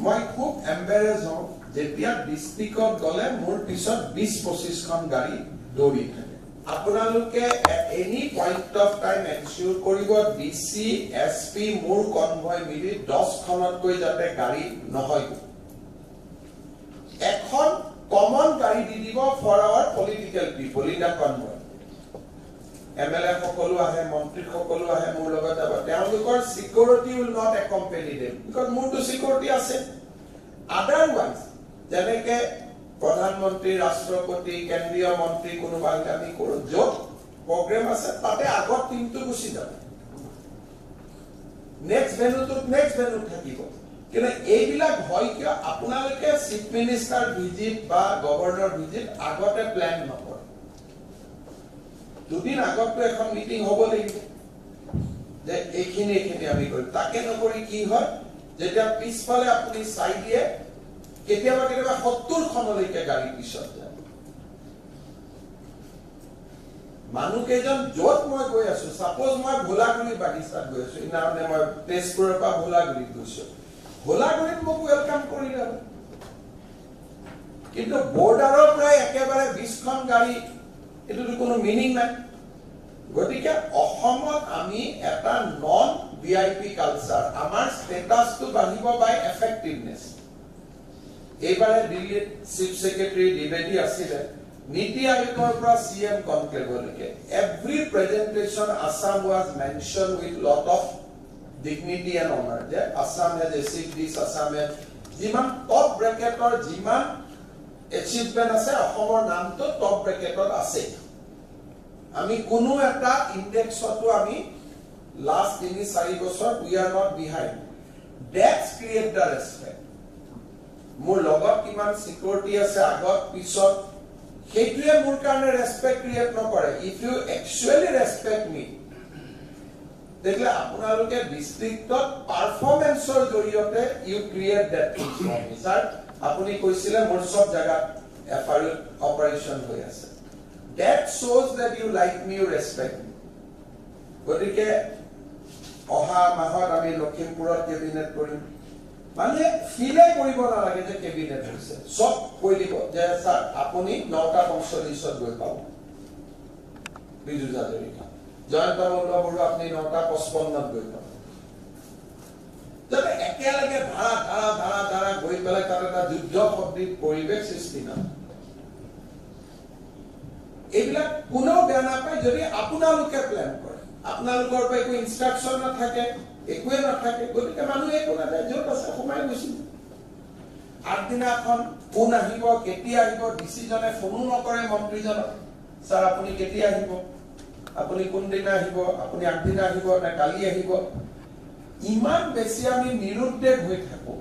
মই খুব এম্বাৰেজ হওঁ যেতিয়া ডিস্ট্ৰিক্টত গলে মোৰ পিছত 20-25 খন গাড়ী দৌৰি থাকে আপোনালোকে এনি পইণ্ট অফ টাইম এনশিওৰ কৰিব ডিসি এসপি মোৰ কনভয় মিলি 10 খনতকৈ যাতে গাড়ী নহয় এখন কমন গাড়ী দি দিব for our political people in the convoy MLA সকলো আহে মন্ত্ৰী সকলো আহে মোৰ লগত যাব তেওঁলোকৰ security will not accompany them because মোৰটো সিকিউৰিটি আছে আদাৰৱাইজ যেনেকে প্ৰধানমন্ত্ৰী ৰাষ্ট্ৰপতি কেন্দ্ৰীয় মন্ত্ৰী কোনোবা আমি কৰো য'ত প্ৰগ্ৰাম আছে তাতে আগত টিমটো গুচি যাব নেক্সট ভেন্যু থাকিব কিন্তু এইবিলাক হয় কিয় আপোনালোকে চিফ মিনিষ্টাৰ ভিজিট বা গভৰ্ণৰ ভিজিট আগতে প্ল্যান নকৰে দুদিন আগতটো এখন মিটিং হ'ব লাগিব যে এইখিনি আমি কৰিম তাকে নকৰি কি হয় যেতিয়া পিছফালে আপুনি চাই দিয়ে কেতিয়াবা 70 খনলৈকে গাড়ী পিছত যায় মানুহ কেজন য'ত মই গৈ আছো সাপোজ মই ভোলাগুৰি বাগিচাত গৈ আছো ইনানে মই তেজপুৰৰ পৰা ভোলাগুৰি গৈছো ভোলাগুৰিত মোক ওয়েলকাম কৰিলে কিন্তু বৰ্ডাৰৰ পৰা একেবাৰে 20 খন গাড়ী এটো কোনো মিনিং নাই গতিকে অসমত আমি এটা নন ভিআইপি কালচাৰ আমাৰ ষ্টেটাসটো বাঢ়িব বাই এফেক্টিভনেস এবাৰে দিল্লীত চিফ সেক্ৰেটাৰী দ্বিবেদী আছিল নীতি আয়োগৰ পৰা সিএম কনক্লেভলৈকে every presentation Assam was mentioned with lot of dignity and honor যে Assam has achieved this Assam যিমান টপ ব্ৰেকেটৰ যিমান এচিভমেন্ট আছে অসমৰ নামটো টপ ব্ৰেকেটত আছে আমি কোনো এটা ইনডেক্সটো আমি লাষ্ট 3-4 বছৰ we are not behind that's create the respect মোৰ লগত কিমান সিকিউৰিটি আছে আগত পিছত সেইটোৱে মোৰ কাৰণে ৰেসপেক্ট ক্ৰিয়েট নকৰে if you actually respect me দেখলে আপোনালোকে ডিস্ট্ৰিক্টত পাৰফৰমেন্সৰ জৰিয়তে you create that things sir আপুনি কৈছিলে মোৰ সব জায়গা এফআইআৰ অপাৰেশন হৈ আছে that shows that you like me you respect me গতিকে অহা মাহত আমি লখিমপুৰত কেবিনেট কৰিম মানে ফিলে কৰিব নালাগে যে কেবিনেট হৈছে সব কৈ দিব যে স্যাৰ আপুনি 9:45 গৈ পাব বিজু হাজৰিকা জয়ন্ত বৰুৱা আপুনি 9:55 গৈ পাব যাতে একেলগে ধাৰা গৈ পেলাই তাত এটা যুদ্ধ সদৃশ পৰিৱেশ সৃষ্টি নহয় এইবিলাক কোনো বেয়া নাপায় যদি আপোনালোকে প্ল্যান কৰে আপোনালোকৰ পৰা একো ইনষ্ট্ৰাকচন নাথাকে একোৱে নাথাকে গতিকে মানুহ একো নাথাকে য'ত আছে সোমাই গৈছে আগদিনাখন ফোন আহিব কেতিয়া আহিব ডিচিজনে ফোনো নকৰে মন্ত্ৰীজনক স্যাৰ আপুনি কেতিয়া আহিব আপুনি কোনদিনা আহিব আপুনি আগদিনা আহিব নে কালি আহিব ইমান বেছি আমি নিৰুদ্দেশ হৈ থাকো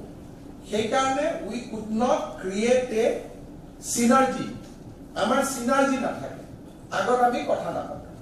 সেইকাৰণে উই কুড নট ক্ৰিয়েট এ সিনাৰ্জি আমাৰ সিনাৰ্জি নাথাকে আগত আমি কথা নাপাতো